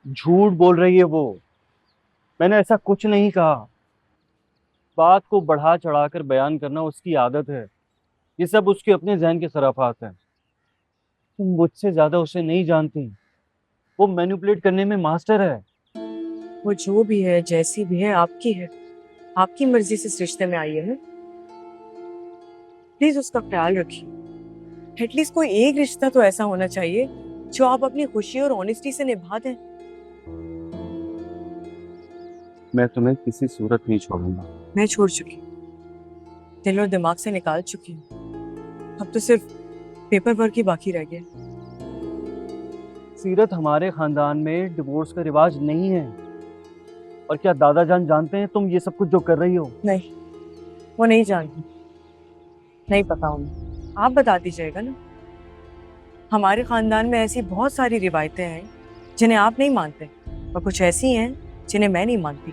झूठ बोल रही है वो। मैंने ऐसा कुछ नहीं कहा। बात को बढ़ा चढ़ाकर बयान करना उसकी आदत है। ये सब उसके अपने जहन के सराफात हैं। तुम मुझसे ज्यादा उसे नहीं जानती। वो मैनिपुलेट करने में मास्टर है। वो जो भी है, जैसी भी है, आपकी है। आपकी मर्जी से इस रिश्ते में आई है ना। प्लीज उसका ख्याल रखिए। एटलीस्ट कोई एक रिश्ता तो ऐसा होना चाहिए जो आप अपनी खुशी और ऑनेस्टी से निभा दें। मैं तुम्हें किसी सूरत नहीं छोड़ूंगा। मैं छोड़ चुकी हूँ, दिल और दिमाग से निकाल चुकी हूँ। अब तो सिर्फ पेपर वर्क ही बाकी रह गया। सीरत, हमारे खानदान में डिवोर्स का रिवाज नहीं है। और क्या दादा जान जानते हैं तुम ये सब कुछ जो कर रही हो? नहीं, वो नहीं जानती। नहीं पता उन्हें, आप बता दीजिएगा ना। हमारे खानदान में ऐसी बहुत सारी रिवायतें हैं जिन्हें आप नहीं मानते, और कुछ ऐसी हैं जिन्हें मैं नहीं मानती।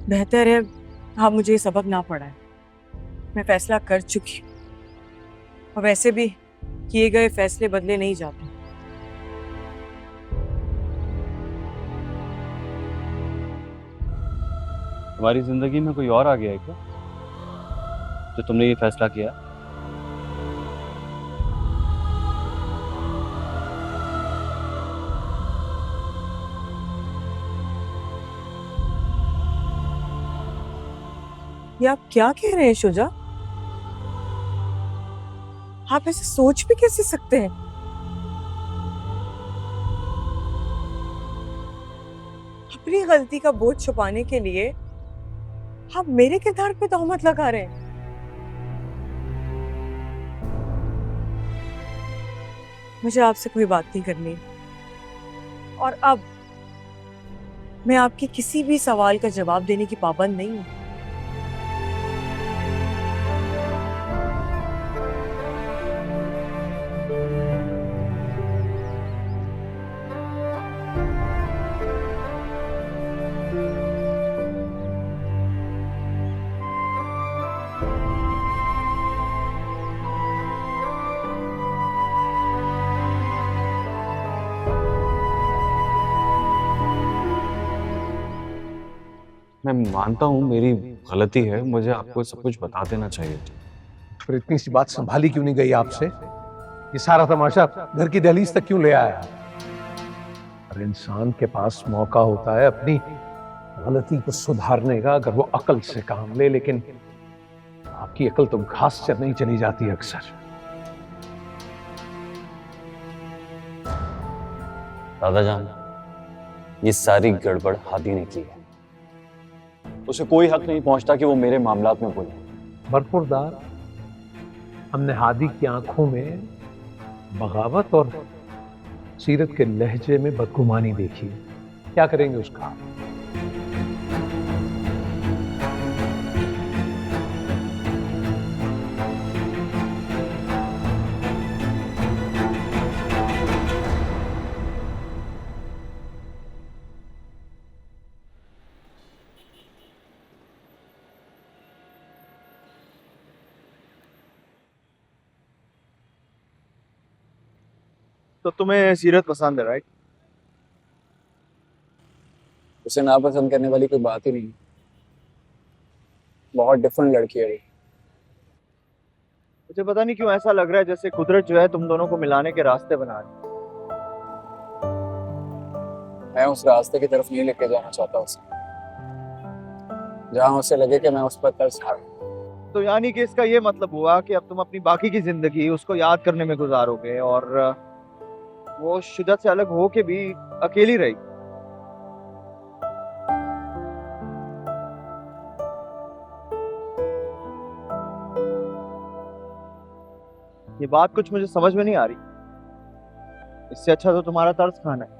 बेहतर है आप मुझे ये सबक ना पढ़ाएं। मैं फैसला कर चुकी हूँ, और वैसे भी किए गए फैसले बदले नहीं जाते। तुम्हारी जिंदगी में कोई और आ गया है क्या जो तुमने ये फैसला किया? ये आप क्या कह रहे हैं शुजा? आप ऐसे सोच भी कैसे सकते हैं? अपनी गलती का बोझ छुपाने के लिए आप मेरे किरदार पे तोहमत लगा रहे हैं। मुझे आपसे कोई बात नहीं करनी, और अब मैं आपके किसी भी सवाल का जवाब देने की पाबंद नहीं हूँ। मैं मानता हूँ मेरी गलती है, मुझे आपको सब कुछ बता देना चाहिए था। फिर इतनी सी बात संभाली क्यों नहीं गई आपसे? ये सारा तमाशा घर की दहलीज तक क्यों ले आया? हर इंसान के पास मौका होता है अपनी गलती को सुधारने का, अगर वो अकल से काम ले, लेकिन आपकी अकल तो घास चरने ही चली जाती है अक्सर। दादा जान, ये सारी गड़बड़ हादी ने की है। उसे कोई हक नहीं पहुंचता कि वो मेरे मामलात में बोले। बरखुरदार, हमने हादी की आंखों में बगावत और सीरत के लहजे में बदगुमानी देखी। क्या करेंगे उसका? तो तुम्हें सीरत पसंद है, राइट? उसे नापसंद करने वाली कोई बात ही नहीं। बहुत डिफरेंट लड़की है वो। मुझे पता नहीं क्यों ऐसा लग रहा है जैसे कुदरत जो है तुम दोनों को मिलाने के रास्ते बना रही है। मैं उस रास्ते की तरफ नहीं लेके जाना चाहता उसे, जहां उसे लगे कि मैं उस पर तरस खा रहा तो यानी कि इसका ये मतलब हुआ कि अब तुम अपनी बाकी की जिंदगी उसको याद करने में गुजारोगे और वो शुद्दत से अलग हो के भी अकेली रही। ये बात कुछ मुझे समझ में नहीं आ रही। इससे अच्छा तो तुम्हारा तरस खाना है।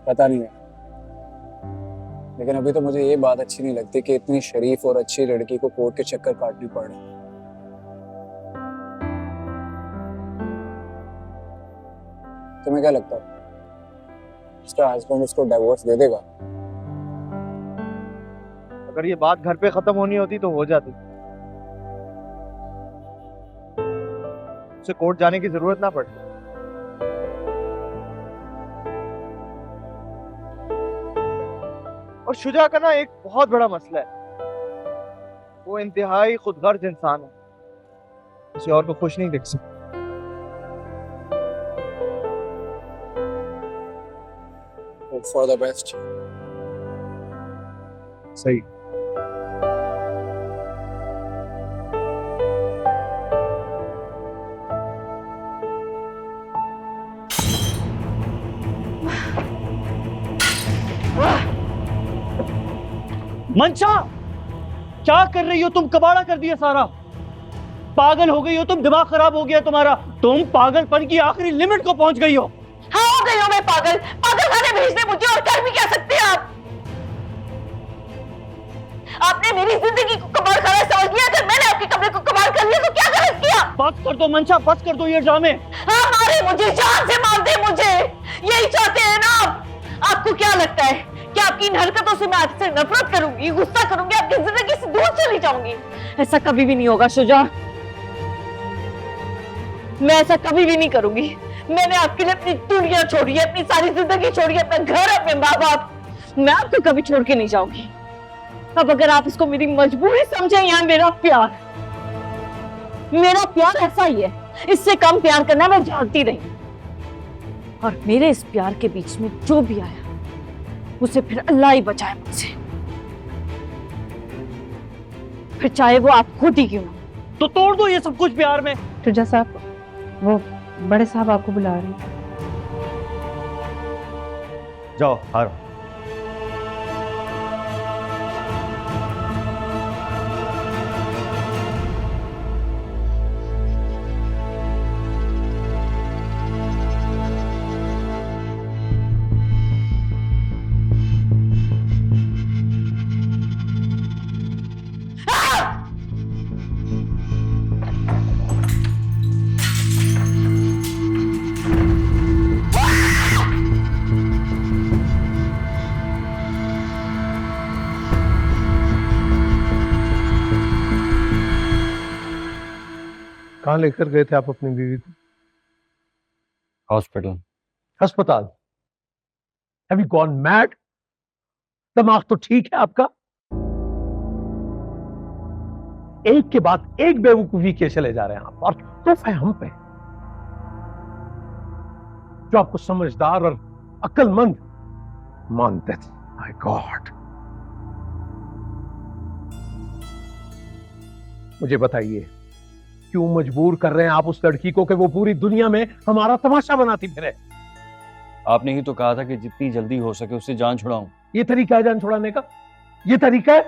पता नहीं है, लेकिन अभी तो मुझे ये बात अच्छी नहीं लगती कि इतनी शरीफ और अच्छी लड़की को कोर्ट के चक्कर काटने पड़ रहे हैं। तुम्हें क्या लगता है उसका हस्बैंड उसको डिवोर्स दे देगा? अगर ये बात घर पे खत्म होनी होती तो हो जाती। उसे कोर्ट जाने की जरूरत ना पड़ती। और शुजा का ना एक बहुत बड़ा मसला है, वो इंतहाई खुदगर्ज इंसान है, किसी और को खुश नहीं देख सकता। Hope for the best. सही। मंशा, क्या कर रही हो तुम? कबाड़ा कर दिया सारा। पागल हो गई हो तुम, दिमाग खराब हो गया तुम्हारा। तुम पागलपन की आखिरी लिमिट को पहुंच गई हो। हाँ हो गई हूँ मैं पागल। पागल खाने भेजने मुझे, और कर भी क्या सकते हैं आप? आपने मेरी जिंदगी को कबाड़ खाना समझ लिया। अगर मैंने आपके कमरे को कबाड़ कर लिया तो क्या गलत किया? बस कर दो मंशा, बस कर दो ये ड्रामे। हाँ मारे मुझे, जान से मार दे मुझे, यही चाहते हैं ना आप? आपको क्या लगता है कि आपकी इन हरकतों से मैं आपसे नफरत करूंगी, गुस्सा करूंगी, आपकी जिंदगी से दूर चली जाऊंगी? ऐसा कभी भी नहीं होगा शुजा, मैं ऐसा कभी भी नहीं करूंगी। मैंने आपके लिए अपनी दुनिया छोड़ी है, अपनी सारी जिंदगी छोड़ी है, अपना घर, अपने माँ बाप। मैं आपको कभी छोड़ के नहीं जाऊंगी। अब अगर आप इसको मेरी मजबूरी समझे या मेरा प्यार ऐसा ही है, इससे कम प्यार करना मैं जानती रही। और मेरे इस प्यार के बीच में जो भी आया उसे फिर अल्लाह ही बचाए मुझसे, फिर चाहे वो आप खुद ही क्यों। तो तोड़ दो ये सब कुछ प्यार में। शुजा साहब, वो बड़े साहब आपको बुला रहे हैं। जाओ आ रहा हूं। कहाँ लेकर गए थे आप अपनी बीवी को? हॉस्पिटल। अस्पताल? Have you gone mad? दिमाग तो ठीक है आपका? एक के बाद एक बेवकूफी के चले जा रहे हैं आप, और तोहफा हम पे, जो आपको समझदार और अक्लमंद मानते थे। My God. मुझे बताइए, क्यों मजबूर कर रहे हैं आप उस लड़की को कि वो पूरी दुनिया में हमारा तमाशा बनाती फिरे? आपने ही तो कहा था कि जितनी जल्दी हो सके उससे जान छुड़ाऊं। ये तरीका है जान छुड़ाने का? ये तरीका है?